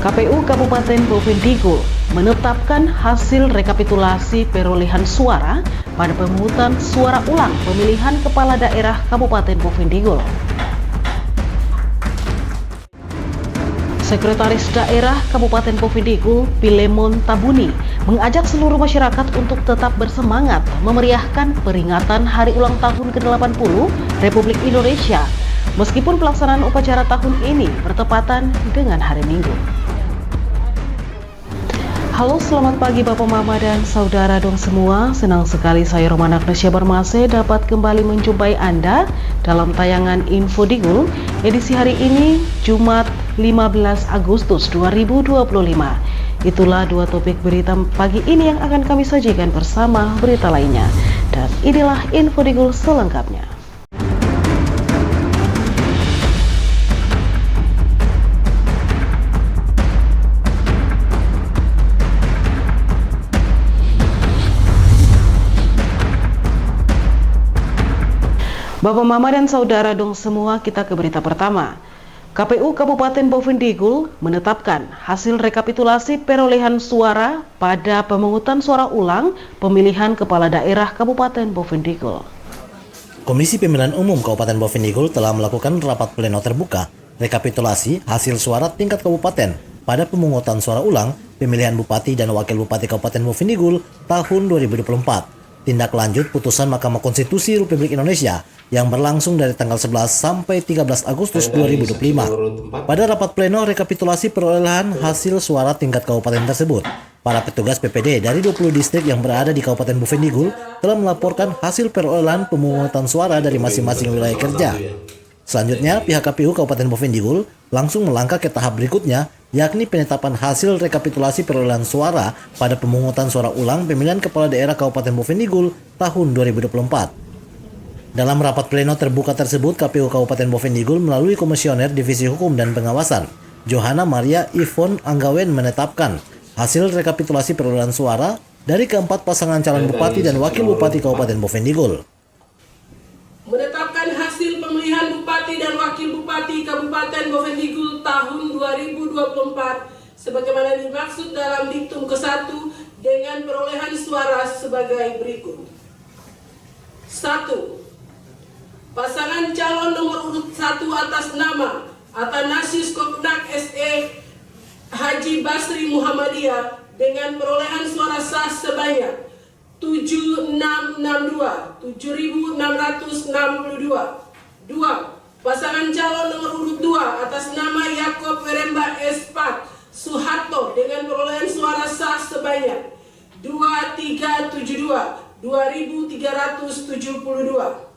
KPU Kabupaten Bovendigul menetapkan hasil rekapitulasi perolehan suara pada pemungutan suara ulang pemilihan kepala daerah Kabupaten Bovendigul. Sekretaris Daerah Kabupaten Bovendigul, Pilemon Tabuni, mengajak seluruh masyarakat untuk tetap bersemangat memeriahkan peringatan Hari Ulang Tahun ke-80 Republik Indonesia, meskipun pelaksanaan upacara tahun ini bertepatan dengan hari Minggu. Halo, selamat pagi Bapak Mama dan Saudara dong semua. Senang sekali saya Romana Agnesia Barmase dapat kembali menjumpai Anda dalam tayangan Info Digul edisi hari ini Jumat 15 Agustus 2025. Itulah dua topik berita pagi ini yang akan kami sajikan bersama berita lainnya. Dan inilah Info Digul selengkapnya. Bapak Mama dan Saudara dong semua, kita ke berita pertama. KPU Kabupaten Bovendigul menetapkan hasil rekapitulasi perolehan suara pada pemungutan suara ulang pemilihan kepala daerah Kabupaten Bovendigul. Komisi Pemilihan Umum Kabupaten Bovendigul telah melakukan rapat pleno terbuka rekapitulasi hasil suara tingkat kabupaten pada pemungutan suara ulang pemilihan Bupati dan Wakil Bupati Kabupaten Bovendigul tahun 2024. Tindak lanjut putusan Mahkamah Konstitusi Republik Indonesia yang berlangsung dari tanggal 11 sampai 13 Agustus 2025. Pada rapat pleno rekapitulasi perolehan hasil suara tingkat kabupaten tersebut, para petugas PPD dari 20 distrik yang berada di Kabupaten Bovendigul telah melaporkan hasil perolehan pemungutan suara dari masing-masing wilayah kerja. Selanjutnya, pihak KPU Kabupaten Bovendigul langsung melangkah ke tahap berikutnya, yakni penetapan hasil rekapitulasi perolehan suara pada pemungutan suara ulang pemilihan kepala daerah Kabupaten Bovendigul tahun 2024. Dalam rapat pleno terbuka tersebut, KPU Kabupaten Bovendigul melalui Komisioner Divisi Hukum dan Pengawasan, Johanna Maria Ivon Anggawen menetapkan hasil rekapitulasi perolehan suara dari keempat pasangan calon Bupati dan Wakil Bupati Kabupaten Bovendigul. Menetapkan hasil pemilihan Bupati dan Wakil Bupati Kabupaten Bovendigul tahun 2024 sebagaimana dimaksud dalam diktum ke-1 dengan perolehan suara sebagai berikut. 1. Pasangan calon nomor urut 1 atas nama Athanasius Kopnak SE Haji Basri Muhammadiyah dengan perolehan suara sah sebanyak 7.662. 2. Pasangan calon nomor urut 2 atas nama Yakob Weremba S. Pak Suharto dengan perolehan suara sah sebanyak 2.372.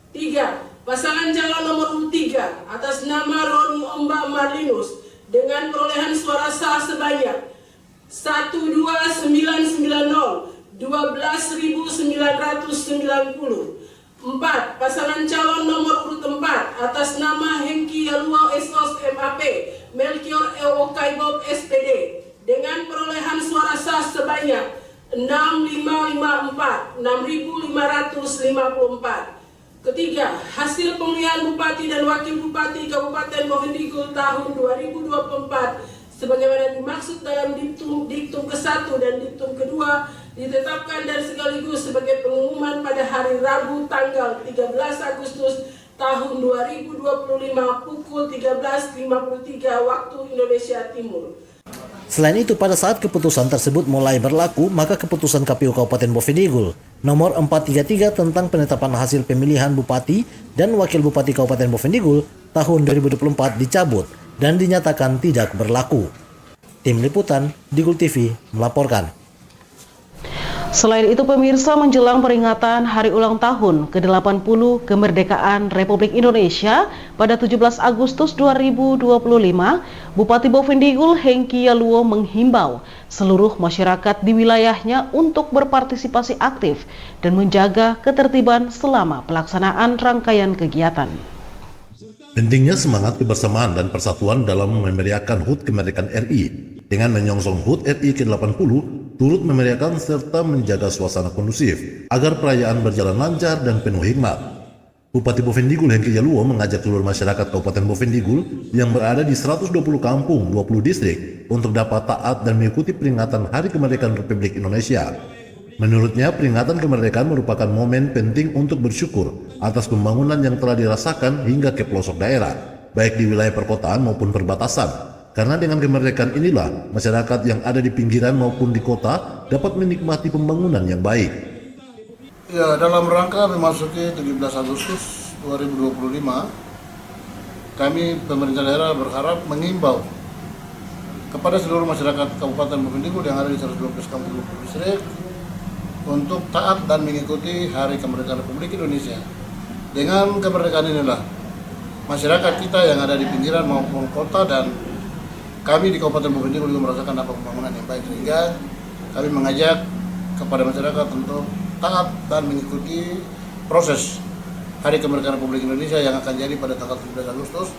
3. Pasangan calon nomor urut 3 atas nama Roni Omba Marlinus dengan perolehan suara sah sebanyak 12990 12.990. 4. Pasangan calon nomor urut 4 atas nama Hengki Yaluo Esos MAP Melchior Eokaibob SPD dengan perolehan suara sah sebanyak 6554 6554. Ketiga, hasil pemilihan Bupati dan Wakil Bupati Kabupaten Bovendigul tahun 2024 sebagaimana dimaksud dalam diktum ke-1 dan diktum ke-2 ditetapkan dan sekaligus sebagai pengumuman pada hari Rabu tanggal 13 Agustus tahun 2025 pukul 13.53 waktu Indonesia Timur. Selain itu, pada saat keputusan tersebut mulai berlaku, maka keputusan KPU Kabupaten Bovendigul nomor 433 tentang penetapan hasil pemilihan Bupati dan Wakil Bupati Kabupaten Bovendigul tahun 2024 dicabut dan dinyatakan tidak berlaku. Tim Liputan Digul TV melaporkan. Selain itu, pemirsa, menjelang peringatan Hari Ulang Tahun ke-80 Kemerdekaan Republik Indonesia pada 17 Agustus 2025, Bupati Bovendigul Hengki Yaluo menghimbau seluruh masyarakat di wilayahnya untuk berpartisipasi aktif dan menjaga ketertiban selama pelaksanaan rangkaian kegiatan. Pentingnya semangat kebersamaan dan persatuan dalam memeriahkan HUT Kemerdekaan RI dengan menyongsong HUT RI ke-80 turut memeriahkan serta menjaga suasana kondusif agar perayaan berjalan lancar dan penuh hikmat. Bupati Bovendigul Hengki Jaluo mengajak seluruh masyarakat Kabupaten Bovendigul yang berada di 120 kampung, 20 distrik untuk dapat taat dan mengikuti peringatan Hari Kemerdekaan Republik Indonesia. Menurutnya, peringatan kemerdekaan merupakan momen penting untuk bersyukur atas pembangunan yang telah dirasakan hingga ke pelosok daerah, baik di wilayah perkotaan maupun perbatasan. Karena dengan kemerdekaan inilah, masyarakat yang ada di pinggiran maupun di kota dapat menikmati pembangunan yang baik. Ya, dalam rangka memasuki 17 Agustus 2025, kami pemerintah daerah berharap mengimbau kepada seluruh masyarakat Kabupaten Bovendigul yang ada di 112 kampung distrik untuk taat dan mengikuti Hari Kemerdekaan Republik Indonesia. Dengan kemerdekaan inilah, masyarakat kita yang ada di pinggiran maupun kota dan kami di Kabupaten Bovendigul juga merasakan apa pembangunan yang baik, sehingga kami mengajak kepada masyarakat untuk taat dan mengikuti proses Hari Kemerdekaan Republik Indonesia yang akan jadi pada tanggal 17 Agustus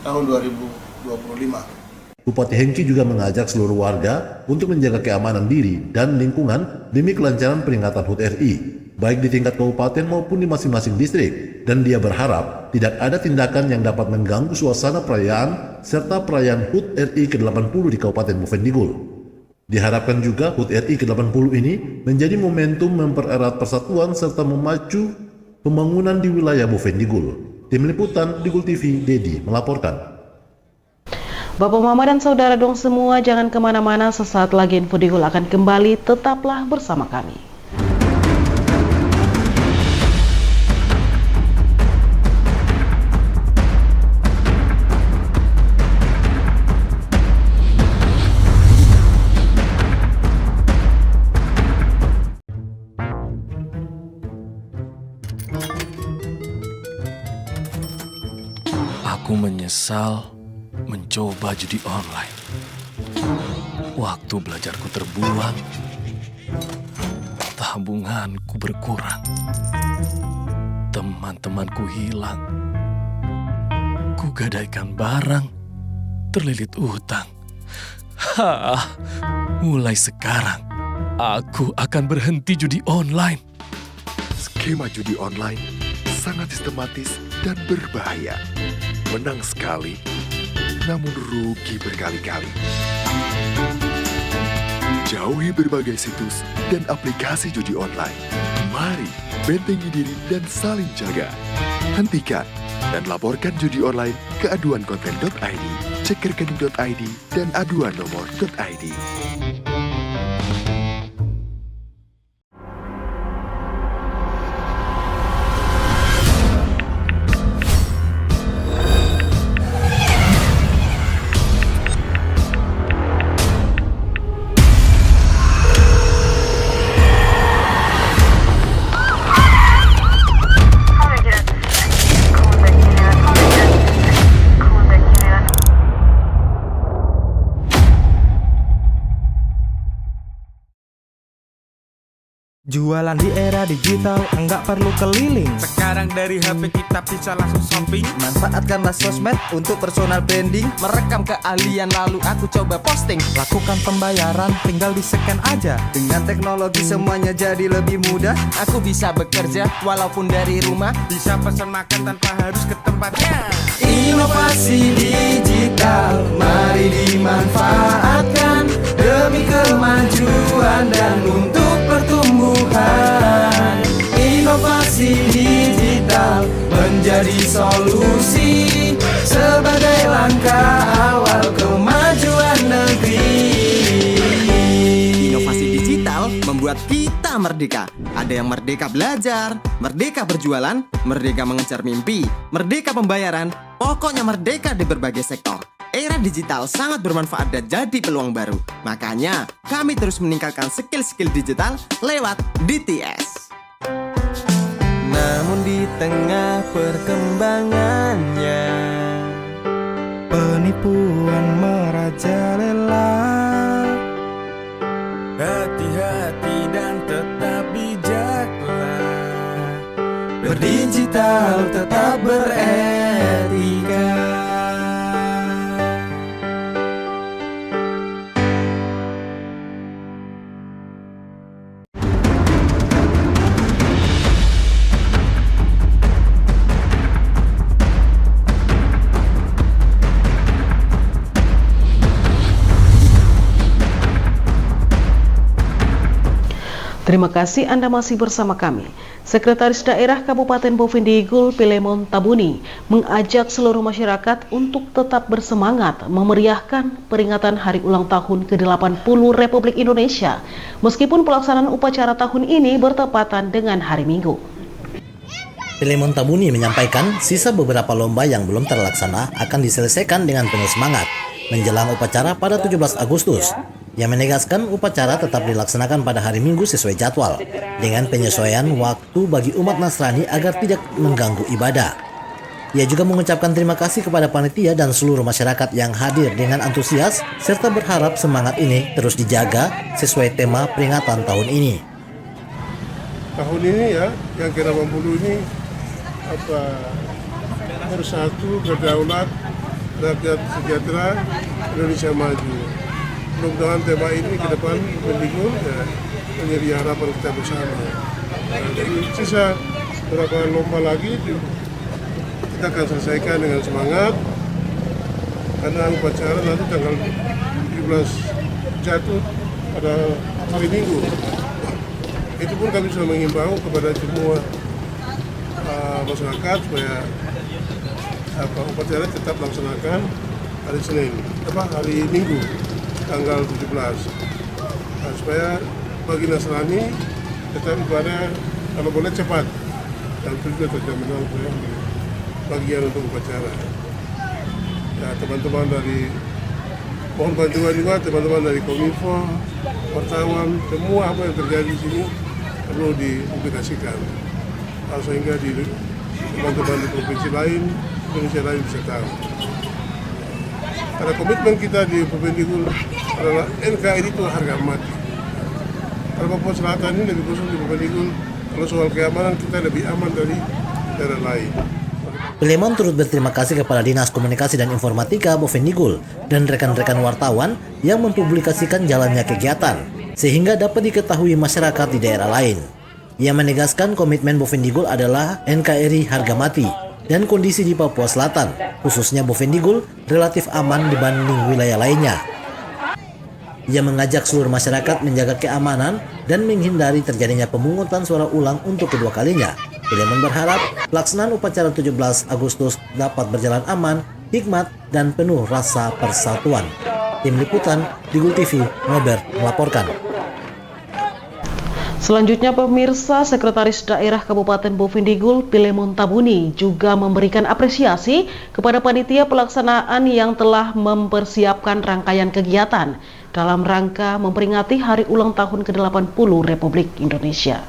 tahun 2025. Bupati Hengki juga mengajak seluruh warga untuk menjaga keamanan diri dan lingkungan demi kelancaran peringatan HUT RI, baik di tingkat kabupaten maupun di masing-masing distrik, dan dia berharap tidak ada tindakan yang dapat mengganggu suasana perayaan serta perayaan HUT RI ke-80 di Kabupaten Bovendigul. Diharapkan juga HUT RI ke-80 ini menjadi momentum mempererat persatuan serta memacu pembangunan di wilayah Bovendigul. Tim Liputan Digul TV, Dedi melaporkan. Bapak Mama dan Saudara dong semua, jangan kemana-mana, sesaat lagi Info Digul akan kembali, tetaplah bersama kami. Aku menyesal mencoba judi online. Waktu belajarku terbuang, tabunganku berkurang, teman-temanku hilang, kugadaikan barang, terlilit utang. Mulai sekarang, aku akan berhenti judi online. Skema judi online sangat sistematis dan berbahaya. Menang sekali, namun rugi berkali-kali. Jauhi berbagai situs dan aplikasi judi online. Mari bentengi diri dan saling jaga. Hentikan dan laporkan judi online ke aduankonten.id, cekerkening.id, dan aduannomor.id. Jualan di era digital, enggak perlu keliling. Sekarang dari HP kita bisa langsung shopping. Manfaatkanlah sosmed untuk personal branding. Merekam keahlian lalu aku coba posting. Lakukan pembayaran, tinggal di-scan aja. Dengan teknologi semuanya jadi lebih mudah. Aku bisa bekerja walaupun dari rumah. Bisa pesan makan tanpa harus ke tempatnya. Inovasi digital, mari dimanfaatkan demi kemajuan dan untuk pertumbuhan. Inovasi digital menjadi solusi sebagai langkah awal kemajuan negeri. Inovasi digital membuat kita merdeka. Ada yang merdeka belajar, merdeka berjualan, merdeka mengejar mimpi, merdeka pembayaran, pokoknya merdeka di berbagai sektor. Era digital sangat bermanfaat dan jadi peluang baru. Makanya, kami terus meningkatkan skill-skill digital lewat DTS. Namun di tengah perkembangannya, penipuan merajalela. Hati-hati dan tetap bijaklah. Berdigital tetap beretika. Terima kasih Anda masih bersama kami. Sekretaris Daerah Kabupaten Bovendigul Pilemon Tabuni mengajak seluruh masyarakat untuk tetap bersemangat memeriahkan peringatan Hari Ulang Tahun ke-80 Republik Indonesia, meskipun pelaksanaan upacara tahun ini bertepatan dengan hari Minggu. Pilemon Tabuni menyampaikan sisa beberapa lomba yang belum terlaksana akan diselesaikan dengan penuh semangat menjelang upacara pada 17 Agustus. Yang menegaskan upacara tetap dilaksanakan pada hari Minggu sesuai jadwal, dengan penyesuaian waktu bagi umat Nasrani agar tidak mengganggu ibadah. Ia juga mengucapkan terima kasih kepada panitia dan seluruh masyarakat yang hadir dengan antusias, serta berharap semangat ini terus dijaga sesuai tema peringatan tahun ini. Tahun ini ya, yang ke-80 ini bersatu, berdaulat, rakyat sejahtera, Indonesia maju. Mudah-mudahan tema ini ke depan Bovendigul ya, menjadi harapan kita bersama. Jadi sisa beberapa lomba lagi kita akan selesaikan dengan semangat, karena upacara nanti tanggal 17 jatuh pada hari Minggu. Itu pun kami sudah mengimbau kepada semua masyarakat supaya upacara tetap laksanakan hari Senin, hari Minggu tanggal 17, supaya bagi Nasrani tetap ibadah kalau boleh cepat dan juga terjamin bagian untuk upacara. Ya, teman-teman dari mohon bantuan juga teman-teman dari Kominfo, wartawan, semua apa yang terjadi di sini perlu dipublikasikan sehingga teman-teman di provinsi lain, Indonesia lain bisa tahu. Karena komitmen kita di Bovendigul adalah NKRI itu harga mati. Kalau Papua Selatan ini lebih khusus di Bovendigul, kalau soal keamanan kita lebih aman dari daerah lain. Pilemon turut berterima kasih kepada Dinas Komunikasi dan Informatika Bovendigul dan rekan-rekan wartawan yang mempublikasikan jalannya kegiatan, sehingga dapat diketahui masyarakat di daerah lain. Ia menegaskan komitmen Bovendigul adalah NKRI harga mati, dan kondisi di Papua Selatan, khususnya Bovendigul, relatif aman dibanding wilayah lainnya. Ia mengajak seluruh masyarakat menjaga keamanan dan menghindari terjadinya pemungutan suara ulang untuk kedua kalinya. Pilemon berharap pelaksanaan upacara 17 Agustus dapat berjalan aman, hikmat, dan penuh rasa persatuan. Tim Liputan, Digul TV, Ngober melaporkan. Selanjutnya pemirsa, Sekretaris Daerah Kabupaten Bovendigul Pilemon Tabuni juga memberikan apresiasi kepada panitia pelaksanaan yang telah mempersiapkan rangkaian kegiatan dalam rangka memperingati Hari Ulang Tahun ke-80 Republik Indonesia.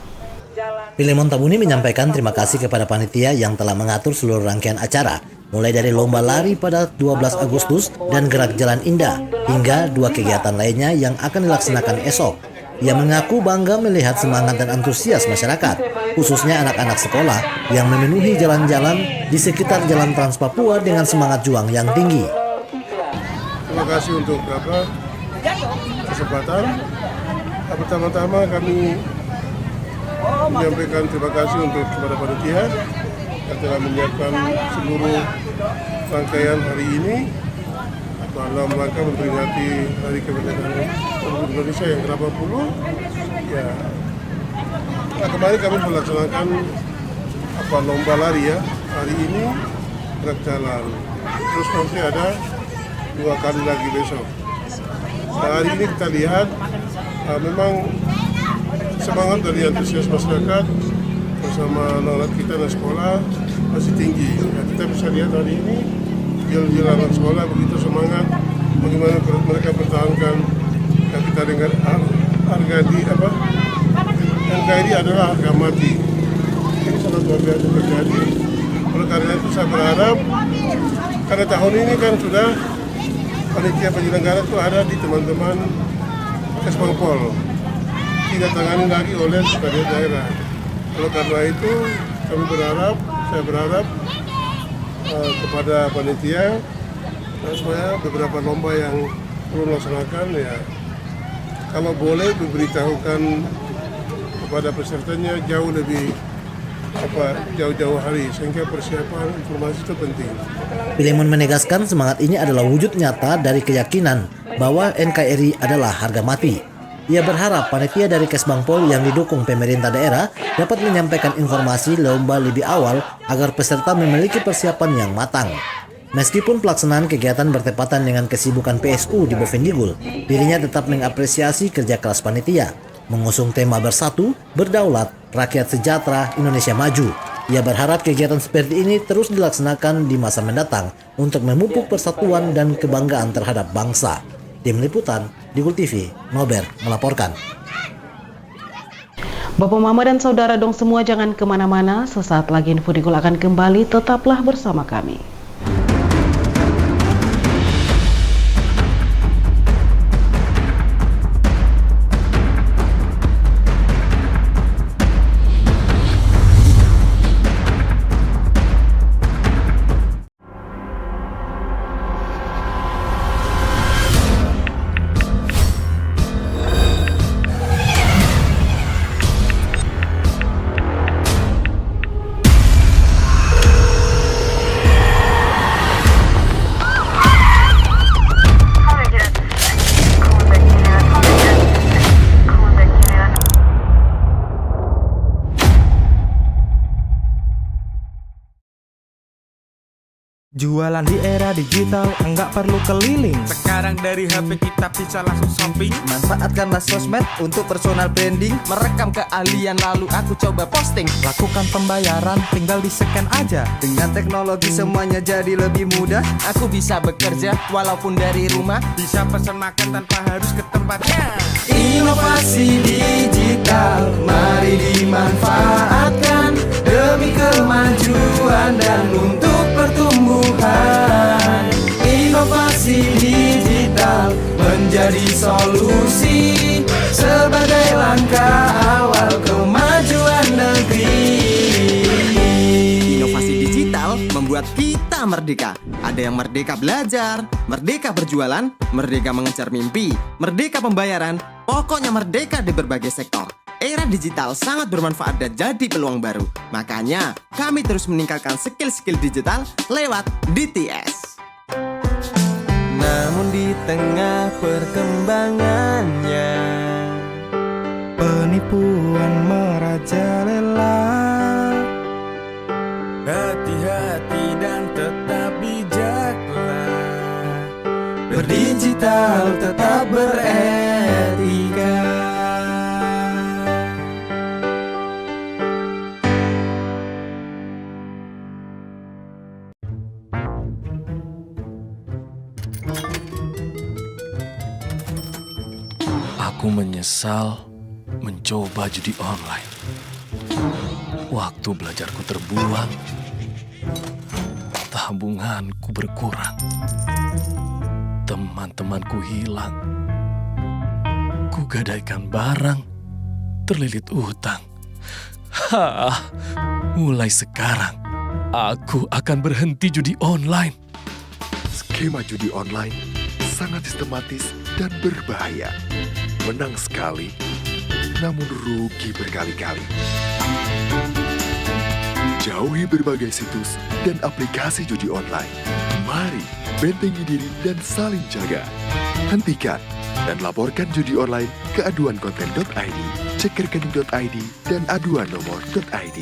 Pilemon Tabuni menyampaikan terima kasih kepada panitia yang telah mengatur seluruh rangkaian acara, mulai dari lomba lari pada 12 Agustus dan gerak jalan indah, hingga 2 kegiatan lainnya yang akan dilaksanakan esok. Ia mengaku bangga melihat semangat dan antusias masyarakat, khususnya anak-anak sekolah yang memenuhi jalan-jalan di sekitar Jalan Trans Papua dengan semangat juang yang tinggi. Terima kasih untuk kesempatan. Pertama-tama kami menyampaikan terima kasih untuk kepada panitia yang telah menyiapkan seluruh rangkaian hari ini dalam rangka memperingati Hari Kemerdekaan Republik Indonesia yang ke-80. Ya, nah, kemarin kami melaksanakan lomba lari ya. Hari ini gerak jalan. Terus nanti ada 2 kali lagi besok. Nah, hari ini kita lihat memang semangat dari antusias masyarakat bersama anak-anak kita dan sekolah masih tinggi. Ya, kita bisa lihat hari ini jalan-jalan sekolah begitu semangat, bagaimana mereka pertahankan yang kita dengar harga di NKRI adalah harga mati. Ini sangat luar biasa terjadi. Oleh karena itu saya berharap, karena tahun ini kan sudah panitia penyelenggara itu ada di teman-teman Kespangpol, tidak tangani lagi oleh sekretariat daerah. Oleh karena itu saya berharap kepada panitia supaya beberapa lomba yang perlu dilaksanakan ya, kalau boleh diberitahukan kepada pesertanya jauh-jauh hari, sehingga persiapan informasi itu penting. Pilemon menegaskan semangat ini adalah wujud nyata dari keyakinan bahwa NKRI adalah harga mati. Ia berharap panitia dari Kesbangpol yang didukung pemerintah daerah dapat menyampaikan informasi lomba lebih awal agar peserta memiliki persiapan yang matang. Meskipun pelaksanaan kegiatan bertepatan dengan kesibukan PSU di Bovendigul, dirinya tetap mengapresiasi kerja keras panitia, mengusung tema Bersatu, Berdaulat, Rakyat Sejahtera, Indonesia Maju. Ia berharap kegiatan seperti ini terus dilaksanakan di masa mendatang untuk memupuk persatuan dan kebanggaan terhadap bangsa. Tim Liputan, Digul TV, Nober melaporkan. Bapak Mama dan Saudara dong semua jangan kemana-mana, sesaat lagi Info Digul akan kembali, tetaplah bersama kami. Jualan di era digital, enggak perlu keliling. Sekarang dari HP kita bisa langsung shopping. Manfaatkanlah sosmed untuk personal branding. Merekam keahlian lalu aku coba posting. Lakukan pembayaran, tinggal di-scan aja. Dengan teknologi semuanya jadi lebih mudah. Aku bisa bekerja walaupun dari rumah. Bisa pesan makan tanpa harus ke tempatnya. Inovasi digital, mari dimanfaatkan demi kemajuan dan untuk pertumbuhan. Inovasi digital menjadi solusi sebagai langkah awal kemajuan negeri. Inovasi digital membuat kita merdeka. Ada yang merdeka belajar, merdeka berjualan, merdeka mengejar mimpi, merdeka pembayaran, pokoknya merdeka di berbagai sektor. Era digital sangat bermanfaat dan jadi peluang baru. Makanya, kami terus meningkatkan skill-skill digital lewat DTS. Namun di tengah perkembangannya, penipuan merajalela. Hati-hati dan tetap bijaklah. Berdigital tetap beretika. Aku menyesal mencoba judi online. Waktu belajarku terbuang, tabunganku berkurang, teman-temanku hilang, kugadaikan barang, terlilit utang. Mulai sekarang, aku akan berhenti judi online. Skema judi online sangat sistematis dan berbahaya. Menang sekali, namun rugi berkali-kali. Jauhi berbagai situs dan aplikasi judi online. Mari bentengi diri dan saling jaga. Hentikan dan laporkan judi online ke aduankonten.id, cek rekening.id, dan aduan nomor.id.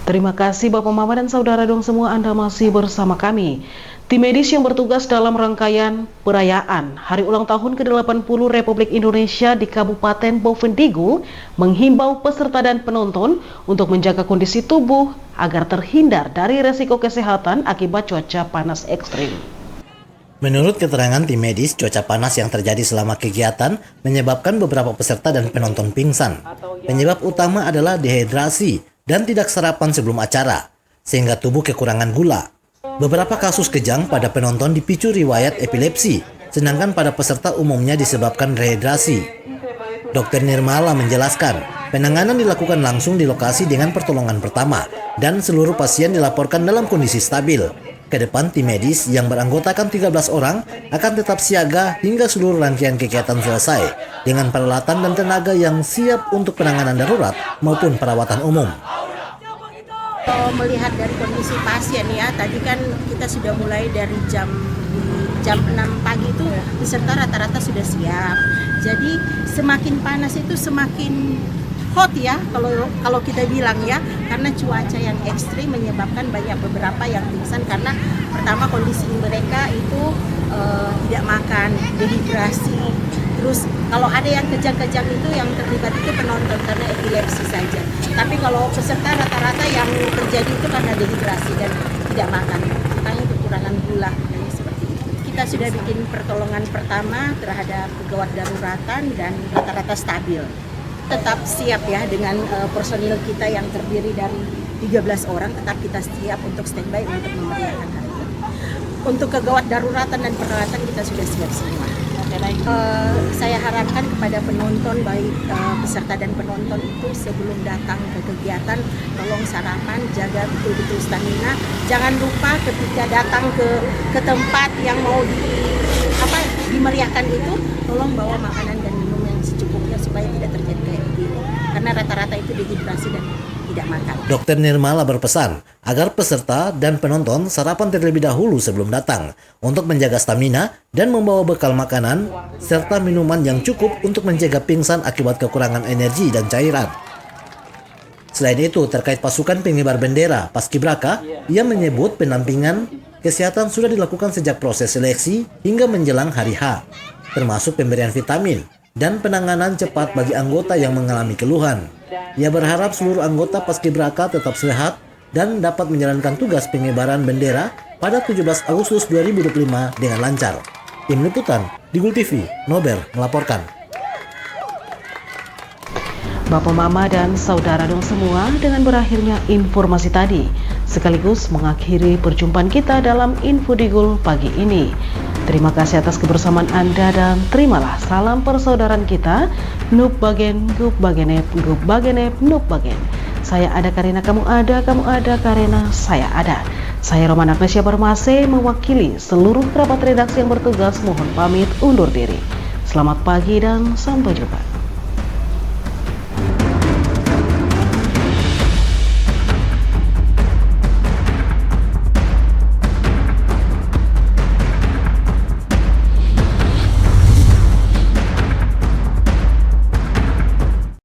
Terima kasih Bapak Mama dan Saudara dong semua, Anda masih bersama kami. Tim medis yang bertugas dalam rangkaian perayaan Hari Ulang Tahun ke-80 Republik Indonesia di Kabupaten Bovendigul menghimbau peserta dan penonton untuk menjaga kondisi tubuh agar terhindar dari resiko kesehatan akibat cuaca panas ekstrim. Menurut keterangan tim medis, cuaca panas yang terjadi selama kegiatan menyebabkan beberapa peserta dan penonton pingsan. Penyebab utama adalah dehidrasi dan tidak sarapan sebelum acara, sehingga tubuh kekurangan gula. Beberapa kasus kejang pada penonton dipicu riwayat epilepsi, sedangkan pada peserta umumnya disebabkan rehidrasi. Dr. Nirmala menjelaskan, penanganan dilakukan langsung di lokasi dengan pertolongan pertama, dan seluruh pasien dilaporkan dalam kondisi stabil. Ke depan, tim medis yang beranggotakan 13 orang akan tetap siaga hingga seluruh rangkaian kegiatan selesai dengan peralatan dan tenaga yang siap untuk penanganan darurat maupun perawatan umum. Kalau melihat dari kondisi pasien ya, tadi kan kita sudah mulai dari jam 6 pagi itu peserta rata-rata sudah siap. Jadi semakin panas itu semakin hot ya kalau kita bilang ya, karena cuaca yang ekstrim menyebabkan banyak beberapa yang pingsan karena pertama kondisi mereka itu tidak makan, dehidrasi. Terus kalau ada yang kejang-kejang itu yang terlibat itu penonton karena epilepsi saja. Tapi kalau peserta rata-rata yang terjadi itu karena dehidrasi dan tidak makan, makanya kekurangan gula dan seperti itu. Kita sudah bikin pertolongan pertama terhadap gawat daruratan dan rata-rata stabil. Tetap siap ya dengan personil kita yang terdiri dari 13 orang, tetap kita siap untuk standby untuk memeriahkan hari ini. Untuk kegawat daruratan dan peralatan kita sudah siap semua. Saya harapkan kepada penonton, baik peserta dan penonton itu sebelum datang ke kegiatan, tolong sarapan, jaga betul-betul stamina. Jangan lupa ketika datang ke tempat yang mau dimeriahkan itu, tolong bawa makanan dan minum yang secukupnya supaya tidak terjadi kayak begini. Karena rata-rata itu dehidrasi dan tidak makan. Dr. Nirmala berpesan agar peserta dan penonton sarapan terlebih dahulu sebelum datang untuk menjaga stamina dan membawa bekal makanan serta minuman yang cukup untuk mencegah pingsan akibat kekurangan energi dan cairan. Selain itu, terkait pasukan pengibar bendera Paskibraka, ia menyebut pendampingan kesehatan sudah dilakukan sejak proses seleksi hingga menjelang hari H, termasuk pemberian vitamin dan penanganan cepat bagi anggota yang mengalami keluhan. Ia berharap seluruh anggota Paskibraka tetap sehat dan dapat menjalankan tugas pengibaran bendera pada 17 Agustus 2025 dengan lancar. Tim Liputan, Digul TV, Nober melaporkan. Bapak, Mama, dan saudara dong semua, dengan berakhirnya informasi tadi, sekaligus mengakhiri perjumpaan kita dalam Info Digul pagi ini. Terima kasih atas kebersamaan Anda dan terimalah salam persaudaraan kita, Nup Bagen, Gup Bagenep, Gup Bagenep, Nup Bagen. Saya ada Karina, kamu ada Karina, saya ada. Saya Roman Agnesia Barmase mewakili seluruh kerabat redaksi yang bertugas mohon pamit undur diri. Selamat pagi dan sampai jumpa.